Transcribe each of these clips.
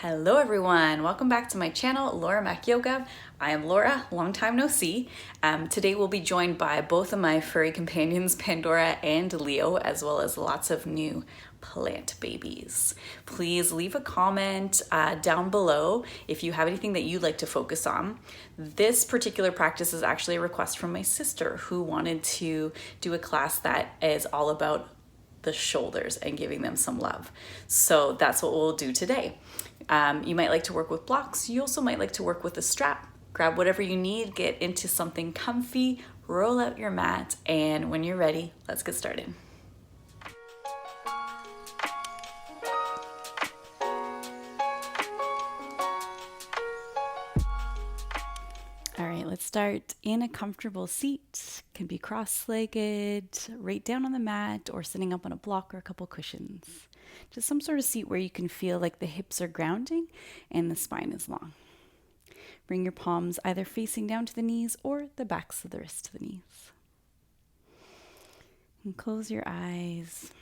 Hello everyone, welcome back to my channel, Mack Yoga. I am Laura, long time no see. Today we'll be joined by both of my furry companions, Pandora and Leo, as well as lots of new plant babies. Please leave a comment down below if you have anything that you'd like to focus on. This particular practice is actually a request from my sister who wanted to do a class that is all about the shoulders and giving them some love. So that's what we'll do today. You might like to work with blocks. You also might like to work with a strap. Grab whatever you need, get into something comfy, roll out your mat, and when you're ready, let's get started. All right, let's start in a comfortable seat. Can be cross-legged, right down on the mat, or sitting up on a block or a couple cushions. Just some sort of seat where you can feel like the hips are grounding and the spine is long. Bring your palms either facing down to the knees or the backs of the wrists to the knees. And close your eyes.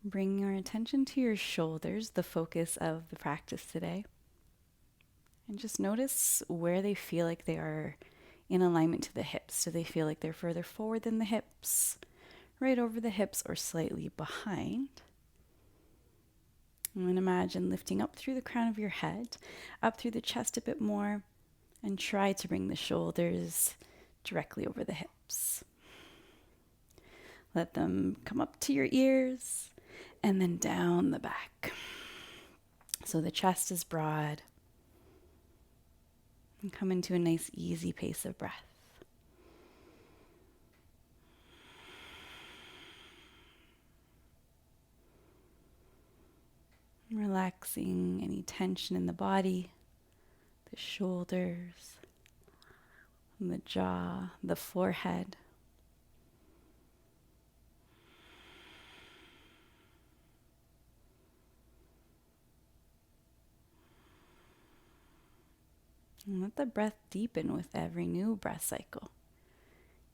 Bring your attention to your shoulders, the focus of the practice today. And just notice where they feel like they are in alignment to the hips. Do they feel like they're further forward than the hips, right over the hips, or slightly behind? And then imagine lifting up through the crown of your head, up through the chest a bit more, and try to bring the shoulders directly over the hips. Let them come up to your ears and then down the back. So the chest is broad. And come into a nice, easy pace of breath. Relaxing any tension in the body, the shoulders, the jaw, the forehead. And let the breath deepen with every new breath cycle.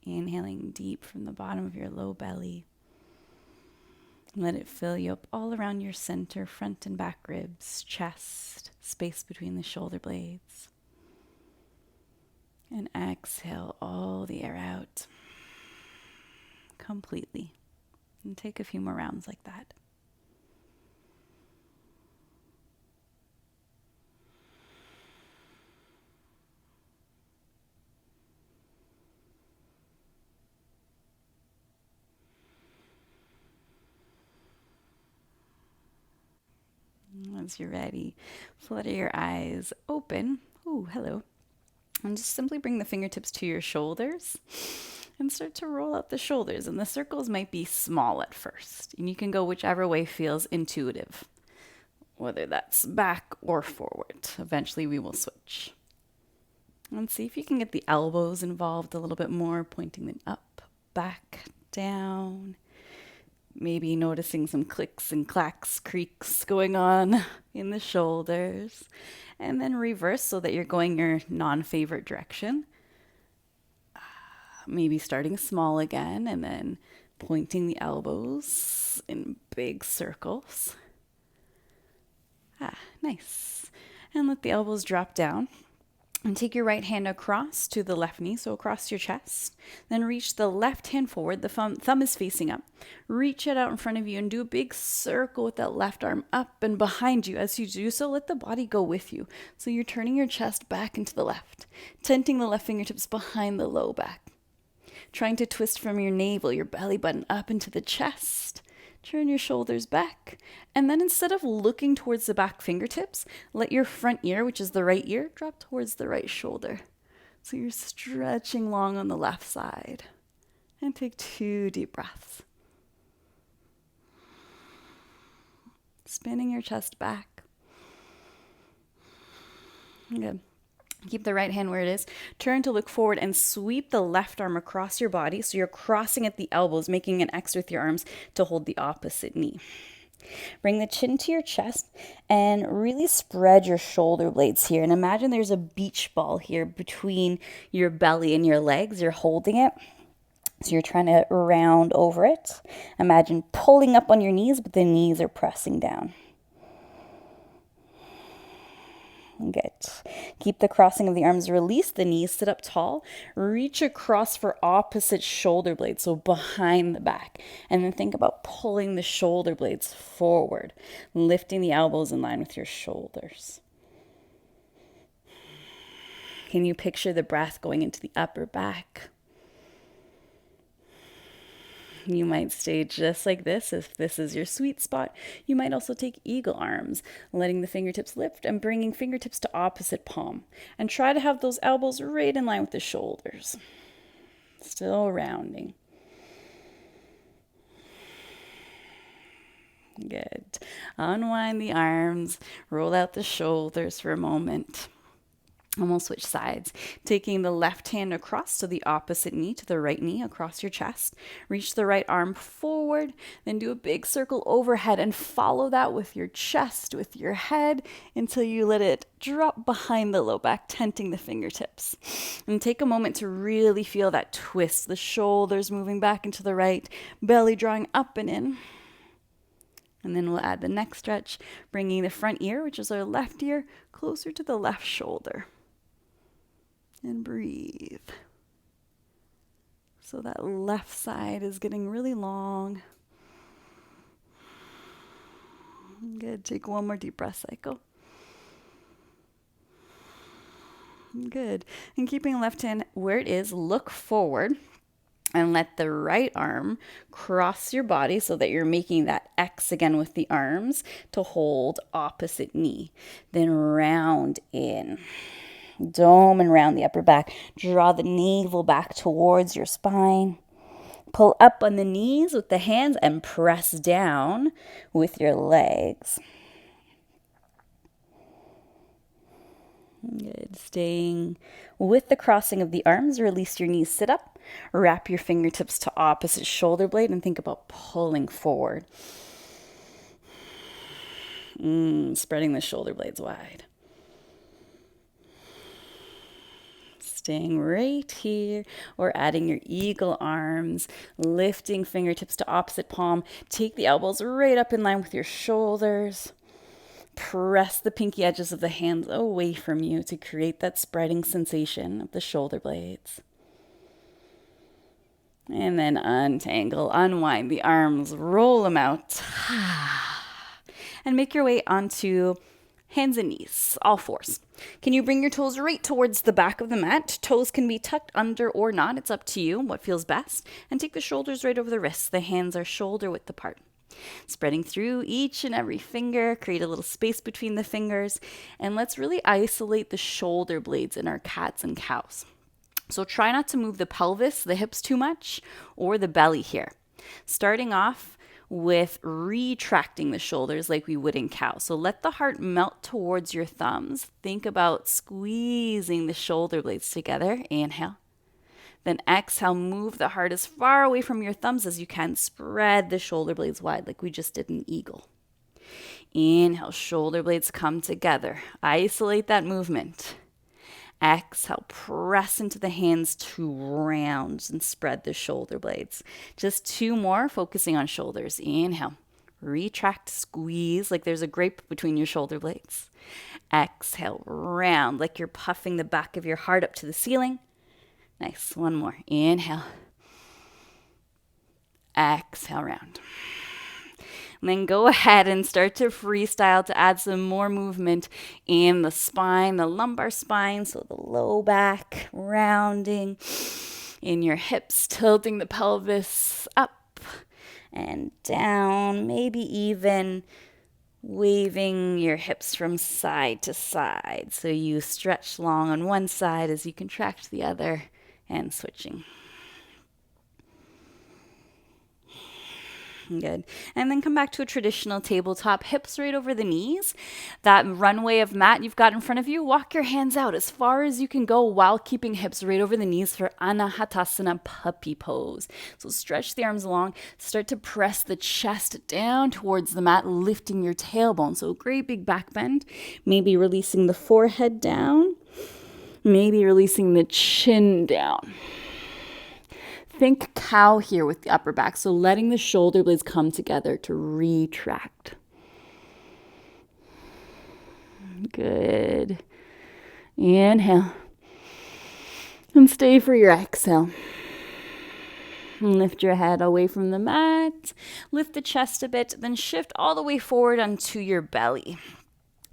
Inhaling deep from the bottom of your low belly. Let it fill you up all around your center, front and back ribs, chest, space between the shoulder blades. And exhale all the air out completely. And take a few more rounds like that. Once you're ready, flutter your eyes open. Ooh, hello. And just simply bring the fingertips to your shoulders and start to roll out the shoulders. And the circles might be small at first. And you can go whichever way feels intuitive, whether that's back or forward. Eventually we will switch. And see if you can get the elbows involved a little bit more, pointing them up, back, down. Maybe noticing some clicks and clacks, creaks going on in the shoulders. And then reverse so that you're going your non-favorite direction. Maybe starting small again and then pointing the elbows in big circles. Nice. And let the elbows drop down. And take your right hand across to the left knee, so across your chest. Then reach the left hand forward. The thumb is facing up. Reach it out in front of you and do a big circle with that left arm up and behind you. As you do so, let the body go with you. So you're turning your chest back into the left, tenting the left fingertips behind the low back. Trying to twist from your navel, your belly button up into the chest. Turn your shoulders back. And then instead of looking towards the back fingertips, let your front ear, which is the right ear, drop towards the right shoulder. So you're stretching long on the left side. And take 2 deep breaths. Spinning your chest back. Good. Keep the right hand where it is. Turn to look forward and sweep the left arm across your body. So you're crossing at the elbows, making an X with your arms to hold the opposite knee. Bring the chin to your chest and really spread your shoulder blades here. And imagine there's a beach ball here between your belly and your legs. You're holding it. So you're trying to round over it. Imagine pulling up on your knees, but the knees are pressing down. Good. Keep the crossing of the arms released. The knees sit up tall. Reach across for opposite shoulder blades, so behind the back. And then think about pulling the shoulder blades forward, lifting the elbows in line with your shoulders. Can you picture the breath going into the upper back? You might stay just like this if this is your sweet spot. You might also take eagle arms, letting the fingertips lift and bringing fingertips to opposite palm. And try to have those elbows right in line with the shoulders. Still rounding. Good. Unwind the arms, roll out the shoulders for a moment. And we'll switch sides, taking the left hand across to the opposite knee, to the right knee across your chest. Reach the right arm forward, then do a big circle overhead and follow that with your chest, with your head, until you let it drop behind the low back, tenting the fingertips. And take a moment to really feel that twist, the shoulders moving back into the right, belly drawing up and in. And then we'll add the neck stretch, bringing the front ear, which is our left ear, closer to the left shoulder. And breathe. So that left side is getting really long. Good. Take one more deep breath cycle. Good. And keeping left hand where it is, look forward and let the right arm cross your body so that you're making that X again with the arms to hold opposite knee. Then round in. Dome and round the upper back. Draw the navel back towards your spine. Pull up on the knees with the hands and press down with your legs. Good. Staying with the crossing of the arms. Release your knees, sit up. Wrap your fingertips to opposite shoulder blade and think about pulling forward. Spreading the shoulder blades wide. Staying right here, or adding your eagle arms, lifting fingertips to opposite palm. Take the elbows right up in line with your shoulders. Press the pinky edges of the hands away from you to create that spreading sensation of the shoulder blades. And then untangle, unwind the arms, roll them out. And make your way onto hands and knees, all fours. Can you bring your toes right towards the back of the mat? Toes can be tucked under or not. It's up to you, what feels best. And take the shoulders right over the wrists. The hands are shoulder width apart. Spreading through each and every finger, create a little space between the fingers. And let's really isolate the shoulder blades in our cats and cows. So try not to move the pelvis, the hips too much, or the belly here. Starting off with retracting the shoulders like we would in cow. So let the heart melt towards your thumbs. Think about squeezing the shoulder blades together. Inhale. Then exhale, move the heart as far away from your thumbs as you can. Spread the shoulder blades wide like we just did in eagle. Inhale, shoulder blades come together. Isolate that movement. Exhale, press into the hands to round and spread the shoulder blades. Just two more, focusing on shoulders. Inhale, retract, squeeze like there's a grape between your shoulder blades. Exhale, round like you're puffing the back of your heart up to the ceiling. Nice, one more. Inhale. Exhale, round. And then go ahead and start to freestyle to add some more movement in the spine, the lumbar spine, so the low back, rounding in your hips, tilting the pelvis up and down, maybe even waving your hips from side to side. So you stretch long on one side as you contract the other and switching. Good. And then come back to a traditional tabletop, hips right over the knees. That runway of mat you've got in front of you, walk your hands out as far as you can go while keeping hips right over the knees for Anahatasana puppy pose. So stretch the arms long, start to press the chest down towards the mat, lifting your tailbone. So great big back bend, maybe releasing the forehead down, maybe releasing the chin down. Think cow here with the upper back. So letting the shoulder blades come together to retract. Good. Inhale. And stay for your exhale. Lift your head away from the mat. Lift the chest a bit, then shift all the way forward onto your belly.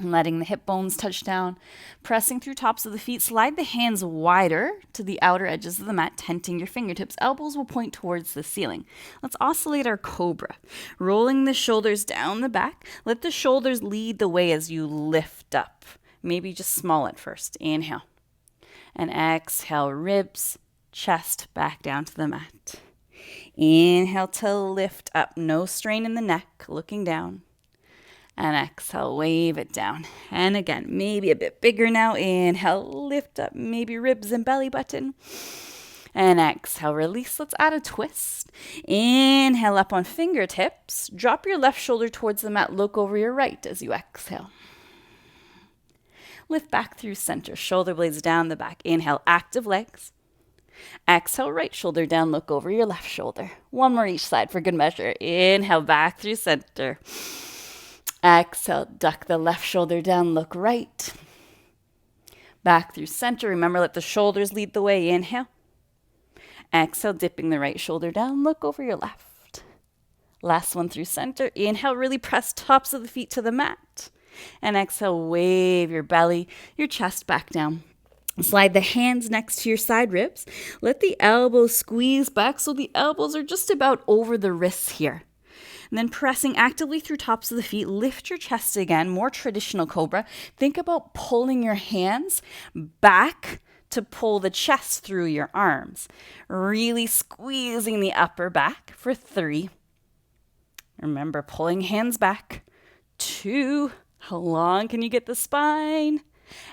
Letting the hip bones touch down. Pressing through tops of the feet. Slide the hands wider to the outer edges of the mat, tenting your fingertips. Elbows will point towards the ceiling. Let's oscillate our cobra. Rolling the shoulders down the back. Let the shoulders lead the way as you lift up. Maybe just small at first. Inhale. And exhale, ribs, chest back down to the mat. Inhale to lift up, no strain in the neck, looking down. And exhale, wave it down. And again, maybe a bit bigger now. Inhale, lift up, maybe ribs and belly button. And exhale, release. Let's add a twist. Inhale up on fingertips. Drop your left shoulder towards the mat. Look over your right as you exhale. Lift back through center. Shoulder blades down the back. Inhale, active legs. Exhale, right shoulder down, look over your left shoulder. One more each side for good measure. Inhale, back through center. Exhale, duck the left shoulder down, look right. Back through center. Remember, let the shoulders lead the way. Inhale. Exhale, dipping the right shoulder down, look over your left. Last one through center. Inhale, really press tops of the feet to the mat. And exhale, wave your belly, your chest back down. Slide the hands next to your side ribs. Let the elbows squeeze back so the elbows are just about over the wrists here. And then pressing actively through tops of the feet, lift your chest again, more traditional cobra. Think about pulling your hands back to pull the chest through your arms. Really squeezing the upper back for 3. Remember, pulling hands back. 2. How long can you get the spine?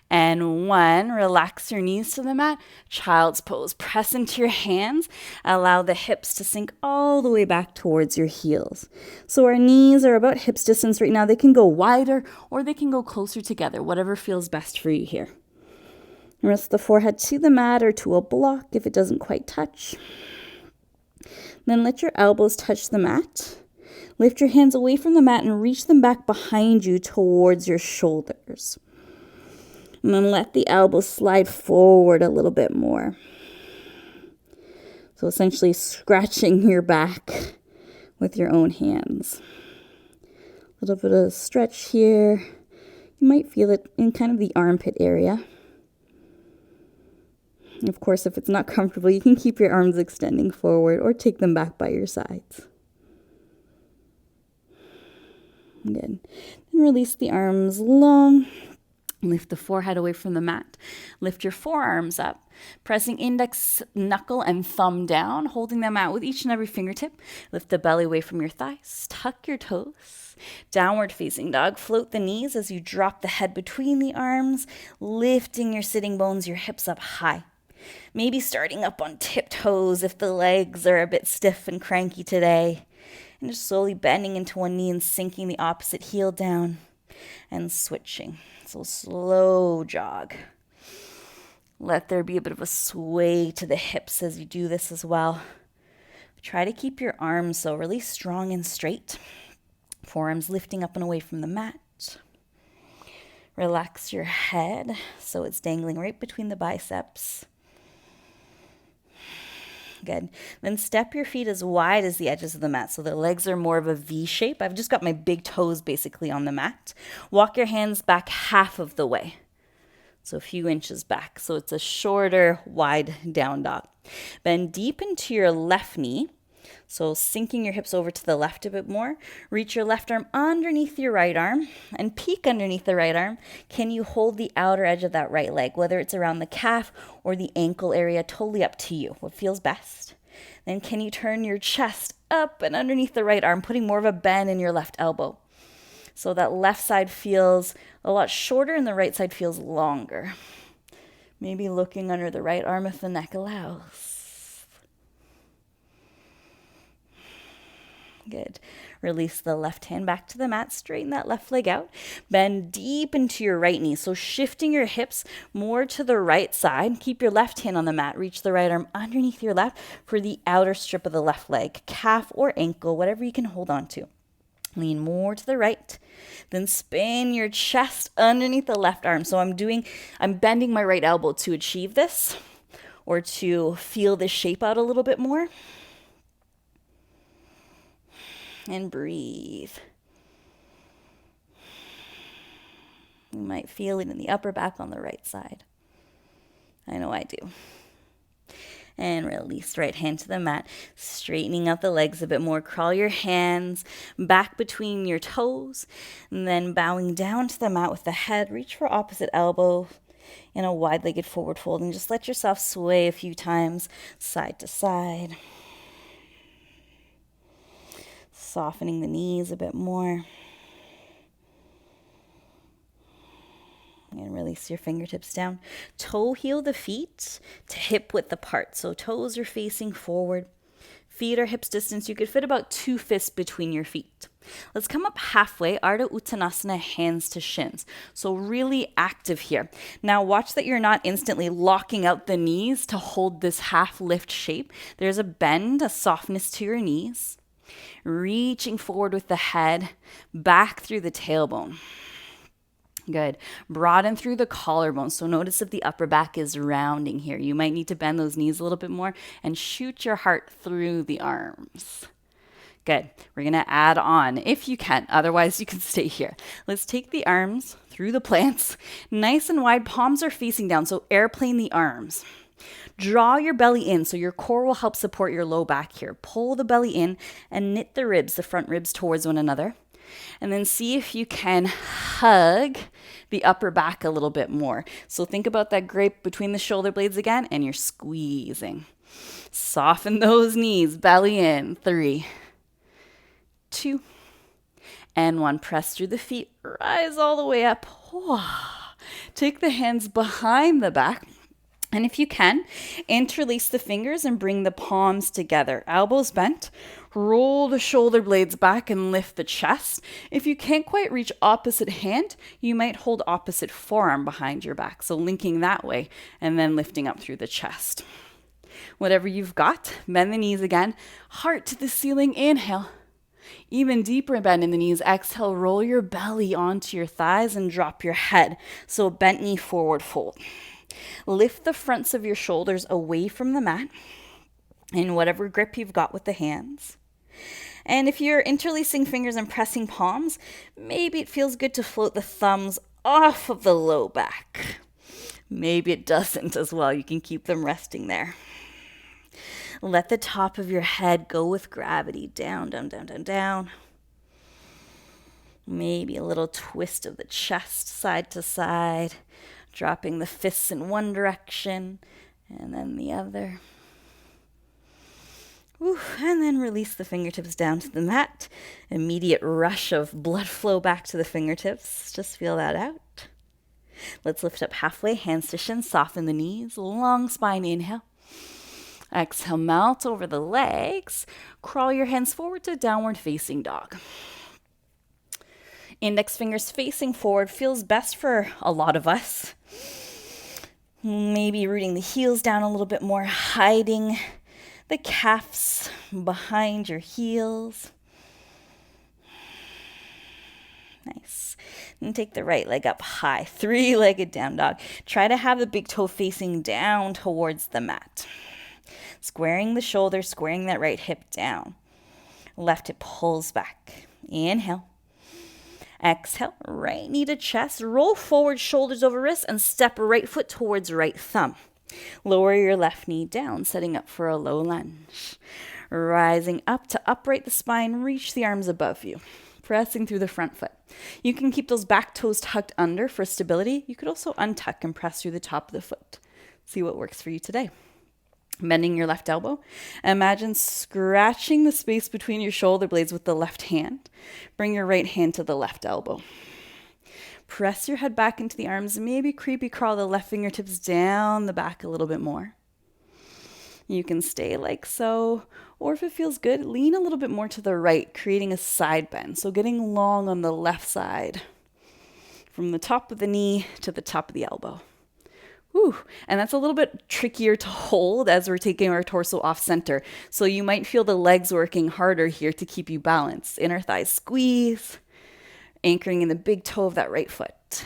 And 1, relax your knees to the mat. Child's pose. Press into your hands. Allow the hips to sink all the way back towards your heels. So our knees are about hips distance right now. They can go wider or they can go closer together, whatever feels best for you here. Rest the forehead to the mat or to a block if it doesn't quite touch. Then let your elbows touch the mat. Lift your hands away from the mat and reach them back behind you towards your shoulders. And then let the elbows slide forward a little bit more. So essentially scratching your back with your own hands. A little bit of stretch here. You might feel it in kind of the armpit area. And of course, if it's not comfortable, you can keep your arms extending forward or take them back by your sides. Good. Then release the arms long. Lift the forehead away from the mat. Lift your forearms up, pressing index, knuckle, and thumb down, holding them out with each and every fingertip. Lift the belly away from your thighs. Tuck your toes. Downward facing dog. Float the knees as you drop the head between the arms, lifting your sitting bones, your hips up high. Maybe starting up on tiptoes if the legs are a bit stiff and cranky today. And just slowly bending into one knee and sinking the opposite heel down and switching. So slow jog. Let there be a bit of a sway to the hips as you do this as well. Try to keep your arms so really strong and straight. Forearms lifting up and away from the mat. Relax your head so it's dangling right between the biceps. Good. Then step your feet as wide as the edges of the mat so the legs are more of a V shape. I've just got my big toes basically on the mat. Walk your hands back half of the way. So a few inches back. So it's a shorter, wide down dog. Bend deep into your left knee. So sinking your hips over to the left a bit more. Reach your left arm underneath your right arm and peek underneath the right arm. Can you hold the outer edge of that right leg, whether it's around the calf or the ankle area? Totally up to you. What feels best? Then can you turn your chest up and underneath the right arm, putting more of a bend in your left elbow? So that left side feels a lot shorter and the right side feels longer. Maybe looking under the right arm if the neck allows. Good. Release the left hand back to the mat. Straighten that left leg out. Bend deep into your right knee. So shifting your hips more to the right side. Keep your left hand on the mat. Reach the right arm underneath your left for the outer strip of the left leg. Calf or ankle, whatever you can hold on to. Lean more to the right. Then spin your chest underneath the left arm. So I'm bending my right elbow to achieve this or to feel this shape out a little bit more. And breathe. You might feel it in the upper back on the right side. I know I do. And release right hand to the mat, straightening out the legs a bit more. Crawl your hands back between your toes, and then bowing down to the mat with the head. Reach for opposite elbow in a wide-legged forward fold, and just let yourself sway a few times side to side. Softening the knees a bit more. And release your fingertips down. Toe heel the feet to hip width apart. So toes are facing forward. Feet are hips distance. You could fit about 2 fists between your feet. Let's come up halfway. Ardha Uttanasana, hands to shins. So really active here. Now watch that you're not instantly locking out the knees to hold this half lift shape. There's a bend, a softness to your knees. Reaching forward with the head, back through the tailbone. Good. Broaden through the collarbone. So notice if the upper back is rounding here. You might need to bend those knees a little bit more and shoot your heart through the arms. Good. We're going to add on if you can. Otherwise, you can stay here. Let's take the arms through the plants. Nice and wide. Palms are facing down. So airplane the arms. Draw your belly in so your core will help support your low back here. Pull the belly in and knit the ribs, the front ribs towards one another. And then see if you can hug the upper back a little bit more. So think about that grip between the shoulder blades again, and you're squeezing. Soften those knees, belly in. 3, 2, and 1. Press through the feet, rise all the way up. Take the hands behind the back. And if you can, interlace the fingers and bring the palms together. Elbows bent. Roll the shoulder blades back and lift the chest. If you can't quite reach opposite hand, you might hold opposite forearm behind your back. So linking that way and then lifting up through the chest. Whatever you've got, bend the knees again. Heart to the ceiling, inhale. Even deeper bend in the knees. Exhale, roll your belly onto your thighs and drop your head. So bent knee forward fold. Lift the fronts of your shoulders away from the mat in whatever grip you've got with the hands. And if you're interlacing fingers and pressing palms, maybe it feels good to float the thumbs off of the low back. Maybe it doesn't as well. You can keep them resting there. Let the top of your head go with gravity. Down, down, down, down, down. Maybe a little twist of the chest side to side. Dropping the fists in one direction and then the other. And then release the fingertips down to the mat. Immediate rush of blood flow back to the fingertips. Just feel that out. Let's lift up halfway, hands to shins, soften the knees, long spine, inhale. Exhale, melt over the legs. Crawl your hands forward to downward facing dog. Index fingers facing forward feels best for a lot of us. Maybe rooting the heels down a little bit more, hiding the calves behind your heels. Nice. And take the right leg up high, 3-legged down dog. Try to have the big toe facing down towards the mat. Squaring the shoulder, squaring that right hip down. Left hip pulls back. Inhale. Exhale, right knee to chest. Roll forward, shoulders over wrists, and step right foot towards right thumb. Lower your left knee down, setting up for a low lunge. Rising up to upright the spine, reach the arms above you. Pressing through the front foot. You can keep those back toes tucked under for stability. You could also untuck and press through the top of the foot. See what works for you today. Bending your left elbow. Imagine scratching the space between your shoulder blades with the left hand. Bring your right hand to the left elbow. Press your head back into the arms. Maybe creepy crawl the left fingertips down the back a little bit more. You can stay like so, Or if it feels good, lean a little bit more to the right, creating a side bend. So getting long on the left side, from the top of the knee to the top of the elbow. Whew. And that's a little bit trickier to hold as we're taking our torso off center. So you might feel the legs working harder here to keep you balanced. Inner thighs squeeze, anchoring in the big toe of that right foot.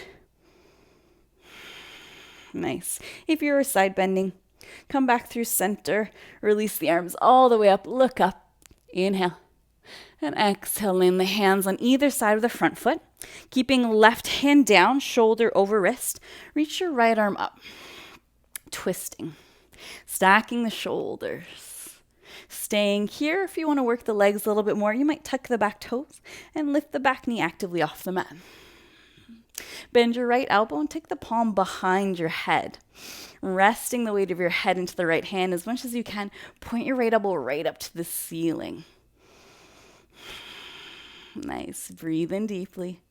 Nice. If you're side bending, come back through center, release the arms all the way up, look up, inhale, and exhale, land the hands on either side of the front foot, keeping left hand down, shoulder over wrist, reach your right arm up, twisting, stacking the shoulders, staying here. If you want to work the legs a little bit more, you might tuck the back toes and lift the back knee actively off the mat. Bend your right elbow and take the palm behind your head. Resting the weight of your head into the right hand as much as you can. Point your right elbow right up to the ceiling. Nice. Breathe in deeply.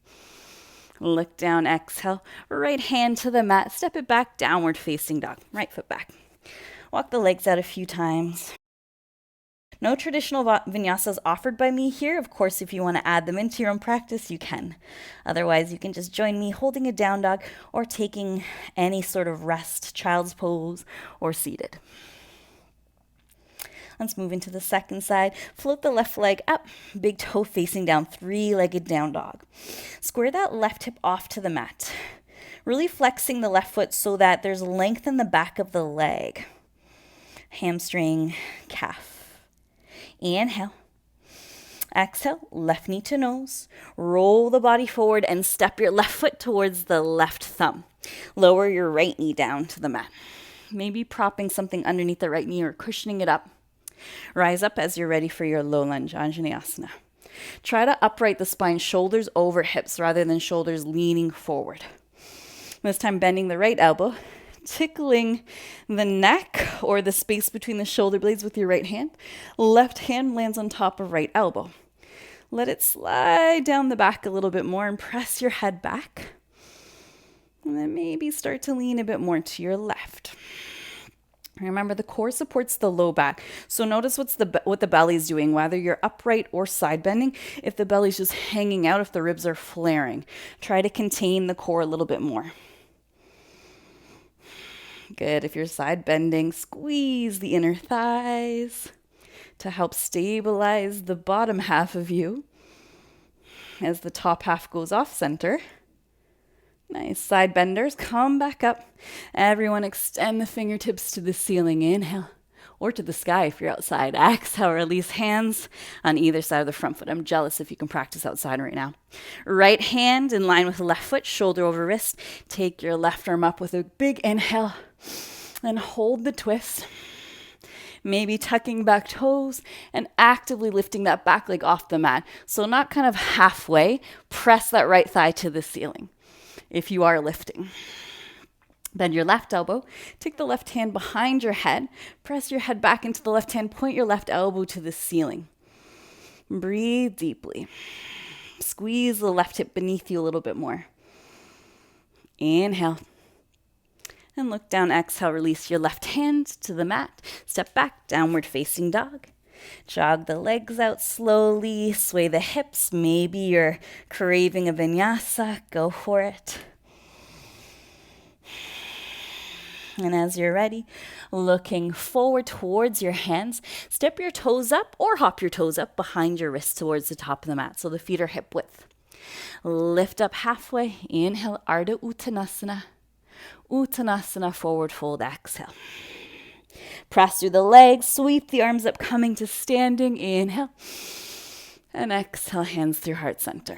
Look down, exhale. Right hand to the mat. Step it back, downward facing dog. Right foot back. Walk the legs out a few times. No traditional vinyasas offered by me here. Of course, if you want to add them into your own practice, you can. Otherwise, you can just join me holding a down dog or taking any sort of rest, child's pose, or seated. Let's move into the second side. Float the left leg up, big toe facing down, three-legged down dog. Square that left hip off to the mat. Really flexing the left foot so that there's length in the back of the leg. Hamstring, calf. Inhale. Exhale, left knee to nose. Roll the body forward and step your left foot towards the left thumb. Lower your right knee down to the mat. Maybe propping something underneath the right knee or cushioning it up. Rise up as you're ready for your low lunge, Anjaneyasana. Try to upright the spine, shoulders over hips rather than shoulders leaning forward. This time bending the right elbow, tickling the neck or the space between the shoulder blades with your right hand. Left hand lands on top of right elbow. Let it slide down the back a little bit more and press your head back. And then maybe start to lean a bit more to your left. Remember, the core supports the low back. So notice what the belly is doing, whether you're upright or side bending. If the belly's just hanging out, if the ribs are flaring, try to contain the core a little bit more. Good. If you're side bending, squeeze the inner thighs to help stabilize the bottom half of you as the top half goes off center. Nice. Side benders, come back up. Everyone extend the fingertips to the ceiling. Inhale. Or to the sky if you're outside. Exhale, release hands on either side of the front foot. I'm jealous if you can practice outside right now. Right hand in line with the left foot, shoulder over wrist. Take your left arm up with a big inhale. And hold the twist. Maybe tucking back toes and actively lifting that back leg off the mat. So not kind of halfway. Press that right thigh to the ceiling if you are lifting. Bend your left elbow. Take the left hand behind your head. Press your head back into the left hand. Point your left elbow to the ceiling. Breathe deeply. Squeeze the left hip beneath you a little bit more. Inhale. And look down. Exhale. Release your left hand to the mat. Step back. Downward facing dog. Jog the legs out slowly. Sway the hips. Maybe you're craving a vinyasa. Go for it. And as you're ready, looking forward towards your hands, step your toes up or hop your toes up behind your wrists towards the top of the mat so the feet are hip width. Lift up halfway. Inhale, Ardha Uttanasana. Uttanasana, forward fold, exhale. Press through the legs, sweep the arms up, coming to standing. Inhale. And exhale, hands through heart center.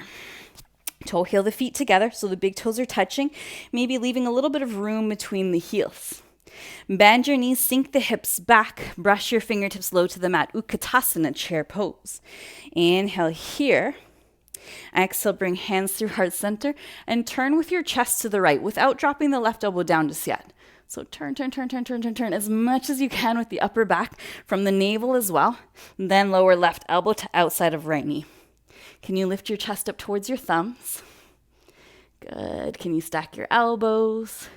Toe heel the feet together so the big toes are touching, maybe leaving a little bit of room between the heels. Bend your knees, sink the hips back, brush your fingertips low to the mat. Utkatasana, chair pose. Inhale here. Exhale, bring hands through heart center and turn with your chest to the right without dropping the left elbow down just yet. So turn as much as you can with the upper back from the navel as well. Then lower left elbow to outside of right knee. Can you lift your chest up towards your thumbs? Good. Can you stack your elbows?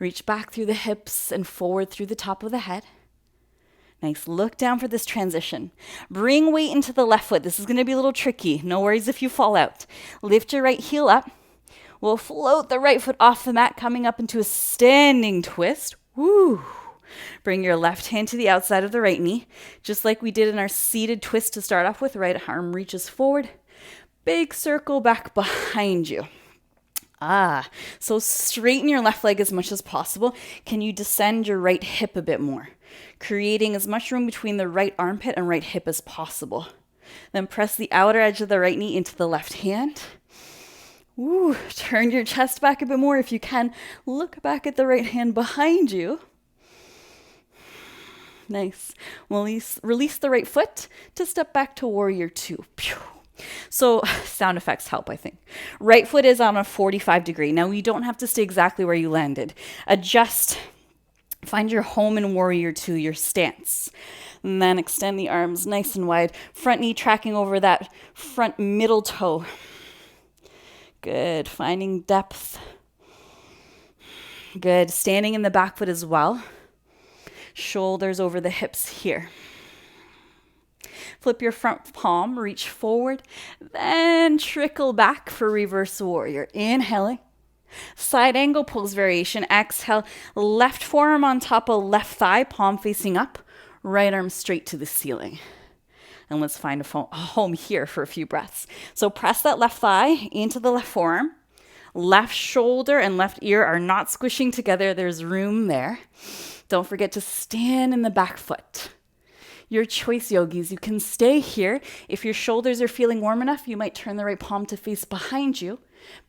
Reach back through the hips and forward through the top of the head. Nice. Look down for this transition. Bring weight into the left foot. This is going to be a little tricky. No worries if you fall out. Lift your right heel up. We'll float the right foot off the mat, coming up into a standing twist. Woo! Bring your left hand to the outside of the right knee, just like we did in our seated twist to start off with. Right arm reaches forward. Big circle back behind you. So straighten your left leg as much as possible. Can you descend your right hip a bit more, creating as much room between the right armpit and right hip as possible? Then press the outer edge of the right knee into the left hand. Turn your chest back a bit more if you can. Look back at the right hand behind you. Nice. Release the right foot to step back to warrior two. So sound effects help, I think. Right foot is on a 45 degree. Now you don't have to stay exactly where you landed. Adjust. Find your home in warrior two, your stance. And then extend the arms nice and wide. Front knee tracking over that front middle toe. Good. Finding depth. Good. Standing in the back foot as well. Shoulders over the hips here. Flip your front palm, reach forward, then trickle back for reverse warrior. Inhaling. Side angle pose variation. Exhale. Left forearm on top of left thigh, palm facing up. Right arm straight to the ceiling. And let's find a home here for a few breaths. So press that left thigh into the left forearm. Left shoulder and left ear are not squishing together. There's room there. Don't forget to stand in the back foot. Your choice, yogis. You can stay here. If your shoulders are feeling warm enough, you might turn the right palm to face behind you.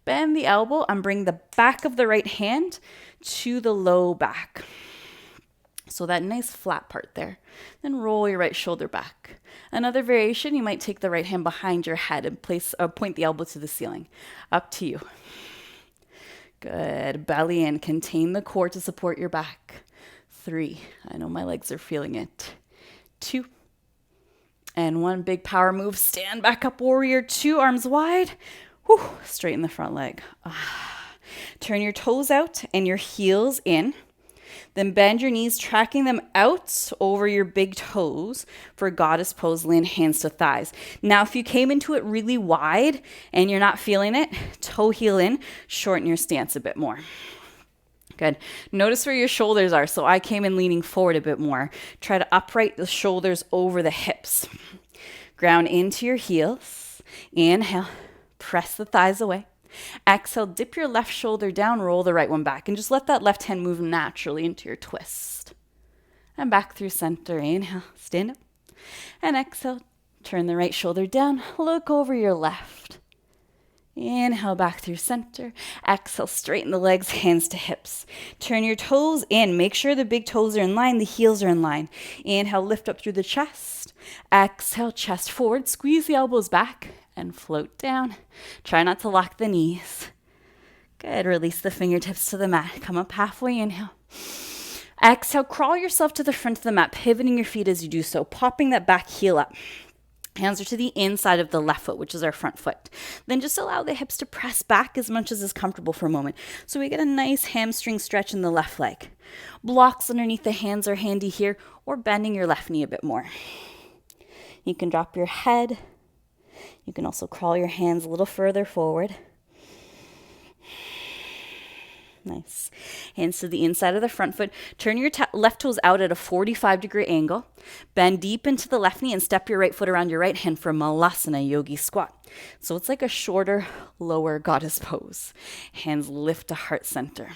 Bend the elbow and bring the back of the right hand to the low back. So that nice flat part there. Then roll your right shoulder back. Another variation, you might take the right hand behind your head and point the elbow to the ceiling. Up to you. Good. Belly in. Contain the core to support your back. 3. I know my legs are feeling it. 2. And 1. Big power move. Stand back up, warrior 2. Arms wide. Straighten the front leg. Turn your toes out and your heels in. Then bend your knees, tracking them out over your big toes for goddess pose. Land hands to thighs. Now, if you came into it really wide and you're not feeling it, toe heel in, shorten your stance a bit more. Good. Notice where your shoulders are. So I came in leaning forward a bit more. Try to upright the shoulders over the hips. Ground into your heels. Inhale. Press the thighs away. Exhale. Dip your left shoulder down. Roll the right one back. And just let that left hand move naturally into your twist. And back through center. Inhale. Stand up. And exhale. Turn the right shoulder down. Look over your left. Inhale back through center. Exhale, straighten the legs, hands to hips. Turn your toes in. Make sure the big toes are in line, the heels are in line. Inhale, lift up through the chest. Exhale, chest forward. Squeeze the elbows back and float down. Try not to lock the knees. Good. Release the fingertips to the mat. Come up halfway. Inhale. Exhale, crawl yourself to the front of the mat, pivoting your feet as you do so, popping that back heel up. Hands are to the inside of the left foot, which is our front foot. Then just allow the hips to press back as much as is comfortable for a moment. So we get a nice hamstring stretch in the left leg. Blocks underneath the hands are handy here, or bending your left knee a bit more. You can drop your head. You can also crawl your hands a little further forward. Nice. Hands to the inside of the front foot. Turn your left toes out at a 45-degree angle. Bend deep into the left knee and step your right foot around your right hand for Malasana Yogi Squat. So it's like a shorter, lower goddess pose. Hands lift to heart center.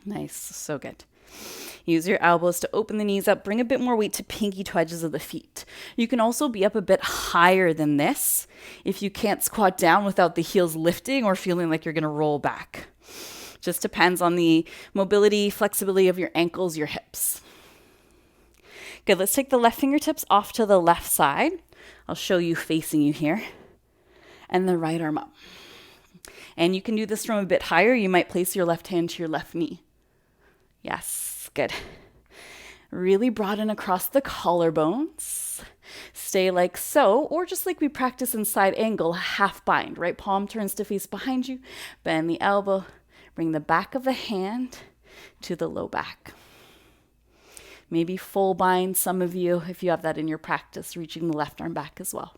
Nice. So good. Use your elbows to open the knees up. Bring a bit more weight to pinky toe edges of the feet. You can also be up a bit higher than this if you can't squat down without the heels lifting or feeling like you're going to roll back. Just depends on the mobility, flexibility of your ankles, your hips. Good, let's take the left fingertips off to the left side. I'll show you facing you here. And the right arm up. And you can do this from a bit higher. You might place your left hand to your left knee. Yes, good. Really broaden across the collarbones. Stay like so, or just like we practice in side angle, half bind. Right palm turns to face behind you. Bend the elbow. Bring the back of the hand to the low back. Maybe full bind, some of you, if you have that in your practice, reaching the left arm back as well.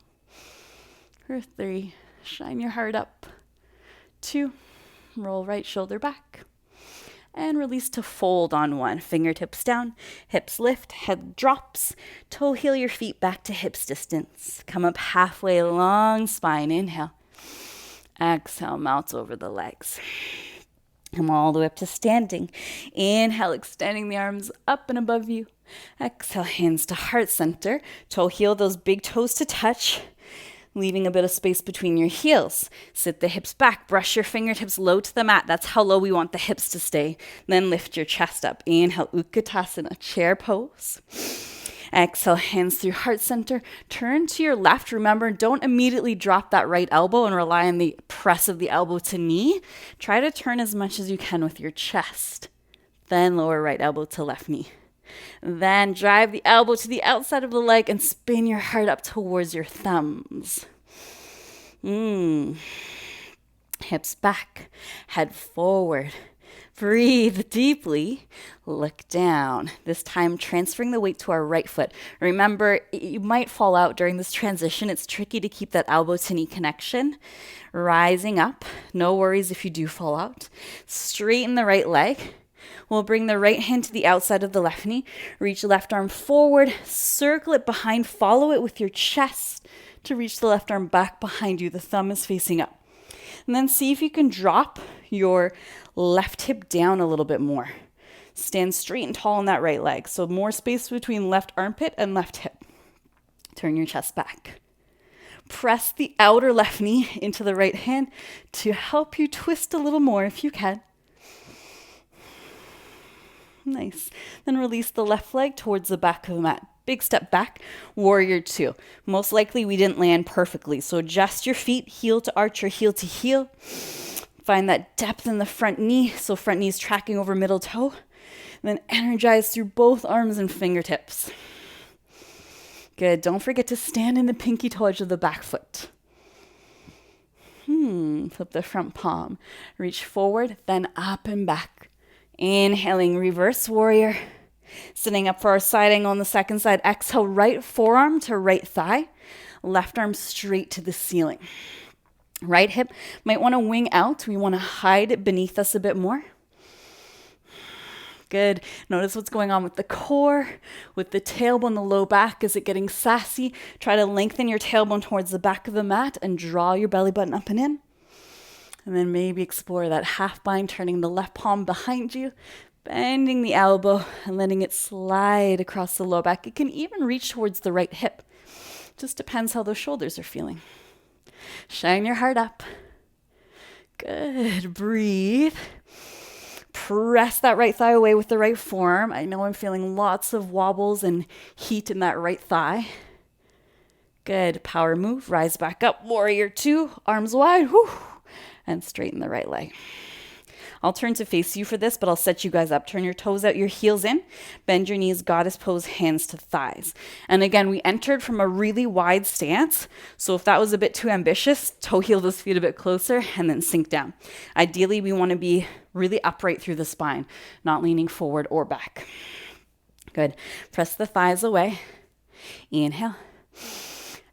For 3, shine your heart up. 2, roll right shoulder back. And release to fold on 1. Fingertips down, hips lift, head drops. Toe heel your feet back to hips distance. Come up halfway, long spine. Inhale. Exhale, melt over the legs. Come all the way up to standing. Inhale, extending the arms up and above you. Exhale, hands to heart center. Toe heel, those big toes to touch, leaving a bit of space between your heels. Sit the hips back. Brush your fingertips low to the mat. That's how low we want the hips to stay. Then lift your chest up. Inhale, Utkatasana, chair pose. Exhale, hands through heart center. Turn to your left. Remember, don't immediately drop that right elbow and rely on the press of the elbow to knee. Try to turn as much as you can with your chest. Then lower right elbow to left knee. Then drive the elbow to the outside of the leg and spin your heart up towards your thumbs. Hips back, head forward. Breathe deeply, look down. This time transferring the weight to our right foot. Remember, you might fall out during this transition. It's tricky to keep that elbow to knee connection. Rising up, no worries if you do fall out. Straighten the right leg. We'll bring the right hand to the outside of the left knee. Reach left arm forward, circle it behind, follow it with your chest to reach the left arm back behind you. The thumb is facing up. And then see if you can drop your left hip down a little bit more. Stand straight and tall on that right leg. So more space between left armpit and left hip. Turn your chest back. Press the outer left knee into the right hand to help you twist a little more if you can. Nice. Then release the left leg towards the back of the mat. Big step back, warrior 2. Most likely we didn't land perfectly, so adjust your feet, heel to arch or heel to heel. Find that depth in the front knee, so front knee is tracking over middle toe. And then energize through both arms and fingertips. Good. Don't forget to stand in the pinky toe edge of the back foot. Flip the front palm. Reach forward, then up and back. Inhaling, reverse warrior. Sitting up for our side angle on the second side. Exhale, right forearm to right thigh. Left arm straight to the ceiling. Right hip might want to wing out. We want to hide it beneath us a bit more. Good. Notice what's going on with the core, with the tailbone, the low back. Is it getting sassy? Try to lengthen your tailbone towards the back of the mat and draw your belly button up and in. And then maybe explore that half bind, turning the left palm behind you, bending the elbow and letting it slide across the low back. It can even reach towards the right hip. Just depends how those shoulders are feeling. Shine your heart up. Good. Breathe. Press that right thigh away with the right forearm. I know I'm feeling lots of wobbles and heat in that right thigh. Good. Power move. Rise back up. Warrior 2. Arms wide. Whew. And straighten the right leg. I'll turn to face you for this, but I'll set you guys up. Turn your toes out, your heels in. Bend your knees, goddess pose, hands to thighs. And again, we entered from a really wide stance. So if that was a bit too ambitious, toe heel those feet a bit closer and then sink down. Ideally, we want to be really upright through the spine, not leaning forward or back. Good. Press the thighs away. Inhale.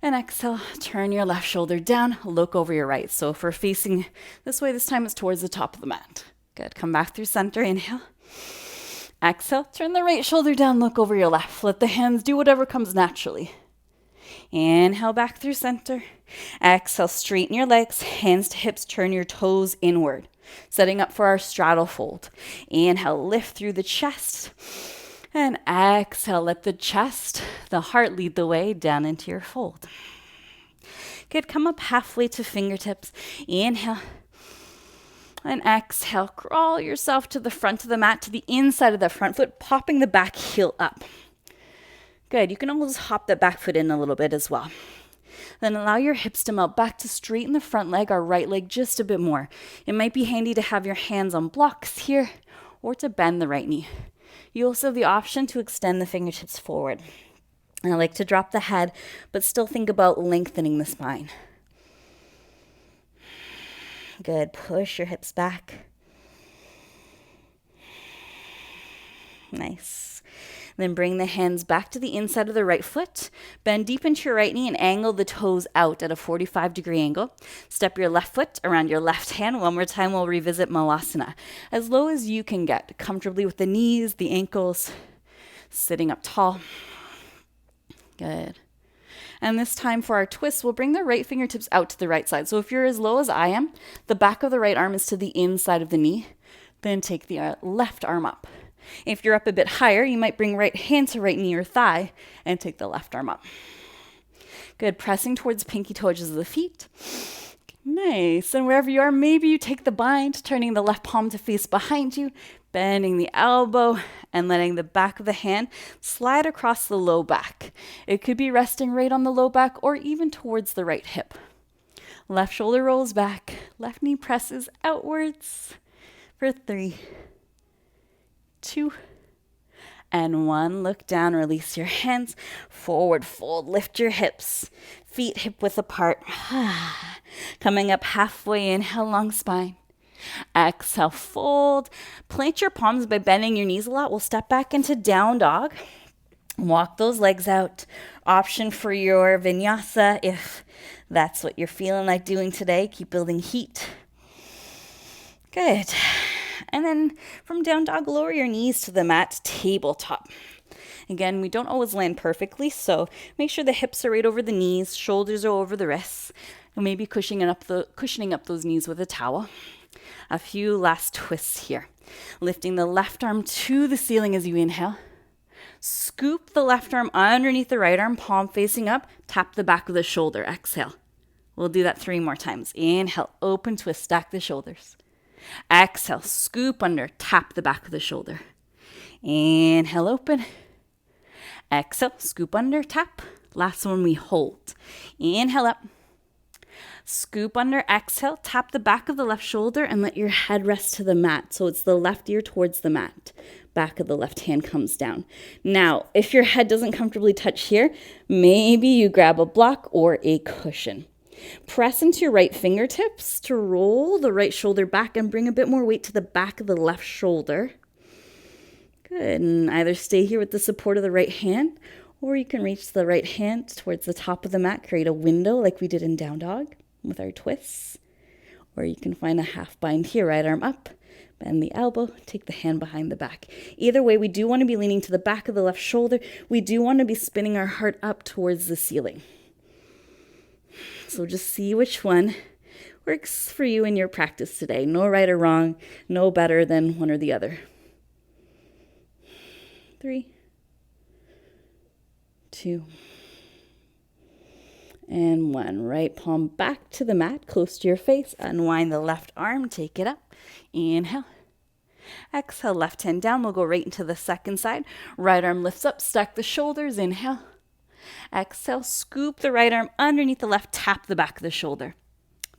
And exhale, turn your left shoulder down, look over your right. So if we're facing this way, this time it's towards the top of the mat. Good. Come back through center. Inhale. Exhale, turn the right shoulder down, look over your left. Let the hands do whatever comes naturally. Inhale, back through center. Exhale, straighten your legs, hands to hips, turn your toes inward. Setting up for our straddle fold. Inhale, lift through the chest. And exhale, let the chest, the heart lead the way down into your fold. Good, come up halfway to fingertips. Inhale. And exhale, crawl yourself to the front of the mat, to the inside of the front foot, popping the back heel up. Good, you can almost hop the back foot in a little bit as well. Then allow your hips to melt back to straighten the front leg, our right leg just a bit more. It might be handy to have your hands on blocks here or to bend the right knee. You also have the option to extend the fingertips forward. I like to drop the head, but still think about lengthening the spine. Good. Push your hips back. Nice. Then bring the hands back to the inside of the right foot. Bend deep into your right knee and angle the toes out at a 45-degree angle. Step your left foot around your left hand. One more time, we'll revisit Malasana. As low as you can get, comfortably with the knees, the ankles, sitting up tall. Good. And this time for our twist, we'll bring the right fingertips out to the right side. So if you're as low as I am, the back of the right arm is to the inside of the knee. Then take the left arm up. If you're up a bit higher, you might bring right hand to right knee or thigh and take the left arm up. Good. Pressing towards pinky toe edges of the feet. Nice. And wherever you are, maybe you take the bind, turning the left palm to face behind you, bending the elbow and letting the back of the hand slide across the low back. It could be resting right on the low back or even towards the right hip. Left shoulder rolls back, left knee presses outwards for 3, 2, and 1. Look down, release your hands, forward fold, lift your hips, feet hip width apart. Coming up halfway, inhale, long spine. Exhale, fold. Plant your palms by bending your knees a lot. We'll step back into down dog. Walk those legs out. Option for your vinyasa if that's what you're feeling like doing today. Keep building heat. Good. And then from down dog, lower your knees to the mat, tabletop. Again, we don't always land perfectly, so make sure the hips are right over the knees, shoulders are over the wrists, and maybe cushioning up those knees with a towel. A few last twists here. Lifting the left arm to the ceiling as you inhale. Scoop the left arm underneath the right arm, palm facing up. Tap the back of the shoulder. Exhale. We'll do that 3 more times. Inhale, open twist, stack the shoulders. Exhale, scoop under, tap the back of the shoulder. Inhale, open. Exhale, scoop under, tap. Last one, we hold. Inhale up. Scoop under, exhale, tap the back of the left shoulder and let your head rest to the mat. So it's the left ear towards the mat. Back of the left hand comes down. Now, if your head doesn't comfortably touch here, maybe you grab a block or a cushion. Press into your right fingertips to roll the right shoulder back and bring a bit more weight to the back of the left shoulder. Good. And either stay here with the support of the right hand, or you can reach the right hand towards the top of the mat, create a window like we did in down dog with our twists. Or you can find a half bind here, right arm up, bend the elbow, take the hand behind the back. Either way, we do want to be leaning to the back of the left shoulder. We do want to be spinning our heart up towards the ceiling. So just see which one works for you in your practice today. No right or wrong, no better than one or the other. 3, 2, and 1. Right palm back to the mat, close to your face. Unwind the left arm, take it up. Inhale. Exhale, left hand down. We'll go right into the second side. Right arm lifts up, stack the shoulders. Inhale. Exhale, scoop the right arm underneath the left, tap the back of the shoulder.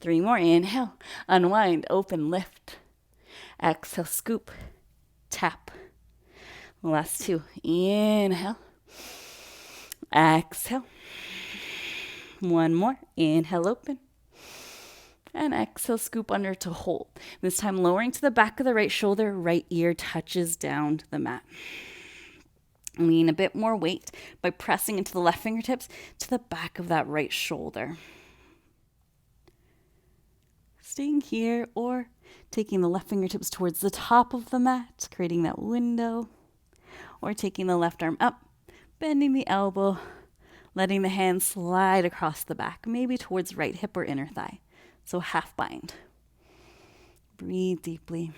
3 more. Inhale. Unwind, open, lift. Exhale, scoop, tap. Last 2. Inhale. Exhale. 1 more. Inhale, open. And exhale, scoop under to hold. This time lowering to the back of the right shoulder, right ear touches down to the mat. Lean a bit more weight by pressing into the left fingertips to the back of that right shoulder. Staying here or taking the left fingertips towards the top of the mat, creating that window. Or taking the left arm up, bending the elbow, letting the hand slide across the back, maybe towards right hip or inner thigh. So half bind. Breathe deeply.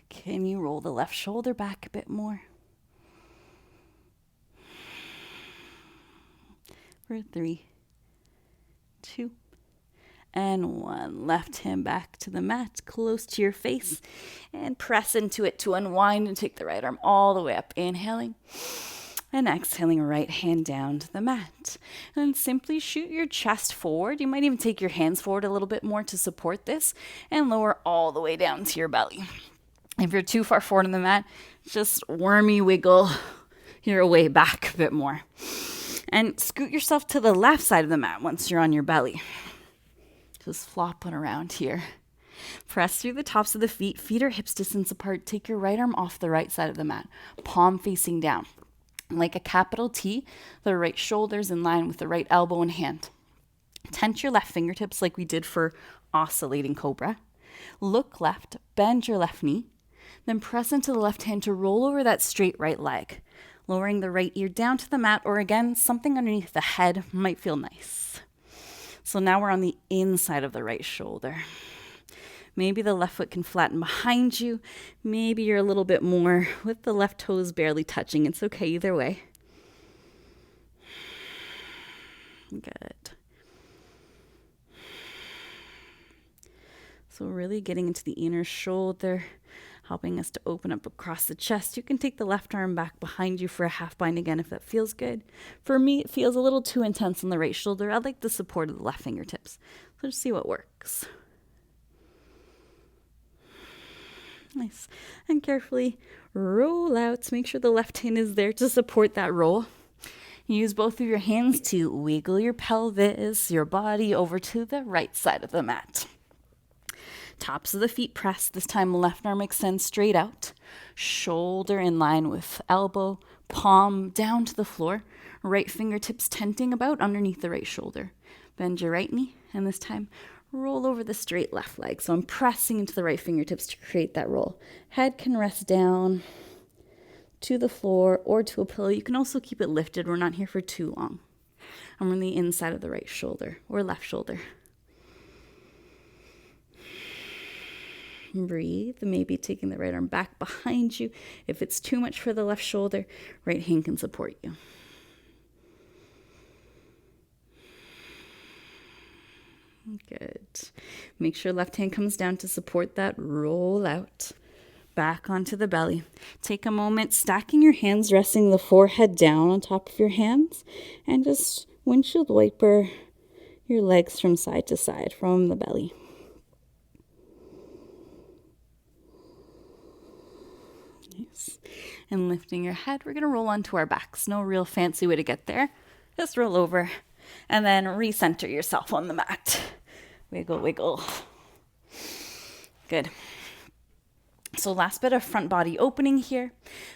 Can you roll the left shoulder back a bit more? For 3, 2, and 1. Left hand back to the mat, close to your face, and press into it to unwind and take the right arm all the way up. Inhaling and exhaling, right hand down to the mat. And simply shoot your chest forward. You might even take your hands forward a little bit more to support this and lower all the way down to your belly. If you're too far forward on the mat, just wormy wiggle your way back a bit more. And scoot yourself to the left side of the mat once you're on your belly. Just flopping around here. Press through the tops of the feet. Feet are hips distance apart. Take your right arm off the right side of the mat, palm facing down. Like a capital T, the right shoulder's in line with the right elbow and hand. Tense your left fingertips like we did for oscillating cobra. Look left, bend your left knee, then press into the left hand to roll over that straight right leg. Lowering the right ear down to the mat, or again, something underneath the head might feel nice. So now we're on the inside of the right shoulder. Maybe the left foot can flatten behind you. Maybe you're a little bit more with the left toes barely touching. It's okay either way. Good. So really getting into the inner shoulder, helping us to open up across the chest. You can take the left arm back behind you for a half bind again if that feels good. For me, it feels a little too intense on the right shoulder. I like the support of the left fingertips. So just see what works. Nice. And carefully roll out. Make sure the left hand is there to support that roll. Use both of your hands to wiggle your pelvis, your body over to the right side of the mat. Tops of the feet press. This time left arm extends straight out. Shoulder in line with elbow. Palm down to the floor. Right fingertips tenting about underneath the right shoulder. Bend your right knee. And this time roll over the straight left leg. So I'm pressing into the right fingertips to create that roll. Head can rest down to the floor or to a pillow. You can also keep it lifted. We're not here for too long. I'm on the inside of the right shoulder or left shoulder. Breathe. Maybe taking the right arm back behind you. If it's too much for the left shoulder, right hand can support you. Good. Make sure left hand comes down to support that roll out. Back onto the belly. Take a moment, stacking your hands, resting the forehead down on top of your hands, and just windshield wiper your legs from side to side from the belly. Nice. And lifting your head, we're going to roll onto our backs. No real fancy way to get there. Just roll over and then recenter yourself on the mat. Wiggle, wiggle. Good. So last bit of front body opening here.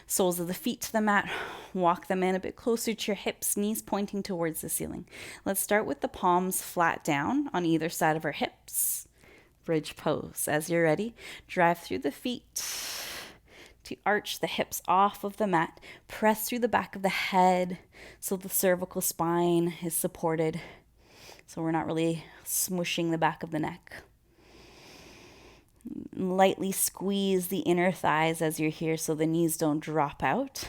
Soles of the feet to the mat. Walk them in a bit closer to your hips, knees pointing towards the ceiling. Let's start with the palms flat down on either side of our hips. Bridge pose. As you're ready, drive through the feet to arch the hips off of the mat. Press through the back of the head so the cervical spine is supported. So we're not really smushing the back of the neck. Lightly squeeze the inner thighs as you're here so the knees don't drop out.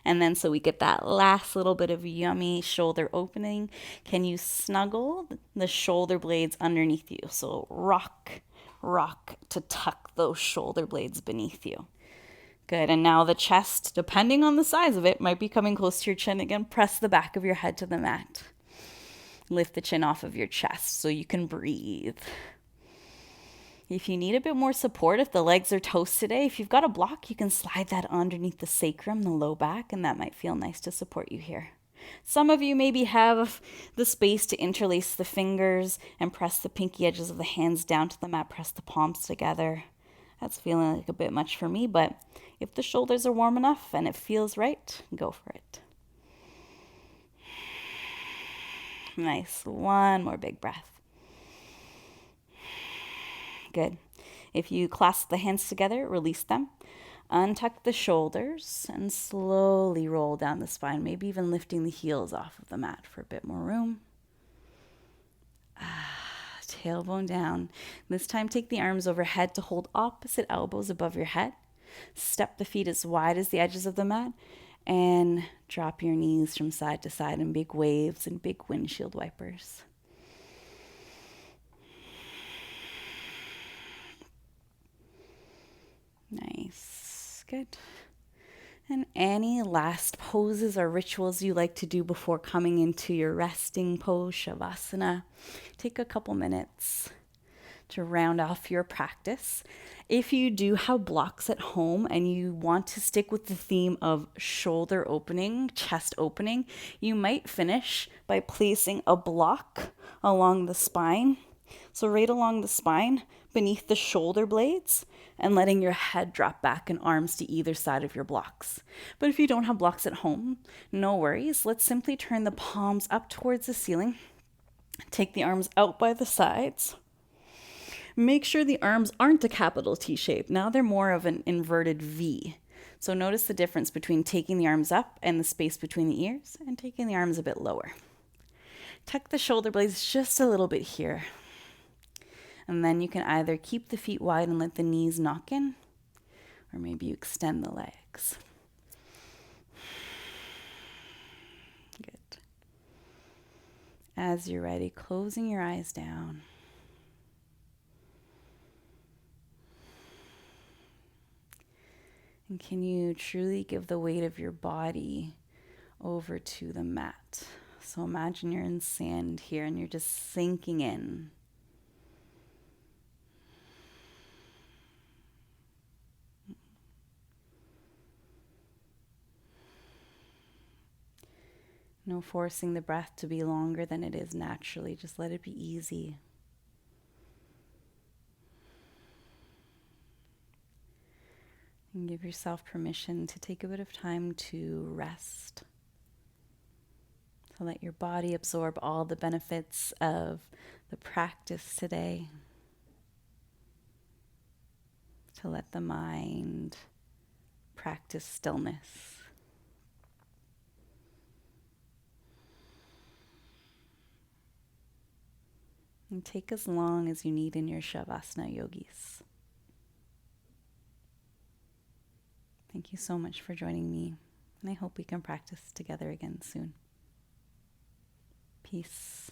And then so we get that last little bit of yummy shoulder opening, can you snuggle the shoulder blades underneath you? So rock to tuck those shoulder blades beneath you. Good. And now the chest, depending on the size of it, might be coming close to your chin. Again, press the back of your head to the mat. Lift the chin off of your chest so you can breathe. If you need a bit more support, if the legs are toast today, if you've got a block, you can slide that underneath the sacrum, the low back, and that might feel nice to support you here. Some of you maybe have the space to interlace the fingers and press the pinky edges of the hands down to the mat, press the palms together. That's feeling like a bit much for me, but if the shoulders are warm enough and it feels right, go for it. Nice. One more big breath. Good. If you clasp the hands together, release them. Untuck the shoulders and slowly roll down the spine, maybe even lifting the heels off of the mat for a bit more room. Tailbone down. This time take the arms overhead to hold opposite elbows above your head. Step the feet as wide as the edges of the mat and drop your knees from side to side in big waves and big windshield wipers. Nice. Good. And any last poses or rituals you like to do before coming into your resting pose, Shavasana. Take a couple minutes to round off your practice. If you do have blocks at home and you want to stick with the theme of shoulder opening, chest opening, you might finish by placing a block along the spine So right along the spine, beneath the shoulder blades, and letting your head drop back and arms to either side of your blocks. But if you don't have blocks at home, no worries. Let's simply turn the palms up towards the ceiling. Take the arms out by the sides. Make sure the arms aren't a capital T shape. Now they're more of an inverted V. So notice the difference between taking the arms up and the space between the ears and taking the arms a bit lower. Tuck the shoulder blades just a little bit here. And then you can either keep the feet wide and let the knees knock in, or maybe you extend the legs. Good. As you're ready, closing your eyes down. And can you truly give the weight of your body over to the mat? So imagine you're in sand here and you're just sinking in. No forcing the breath to be longer than it is naturally. Just let it be easy. And give yourself permission to take a bit of time to rest. To let your body absorb all the benefits of the practice today. To let the mind practice stillness. And take as long as you need in your Shavasana, yogis. Thank you so much for joining me, and I hope we can practice together again soon. Peace.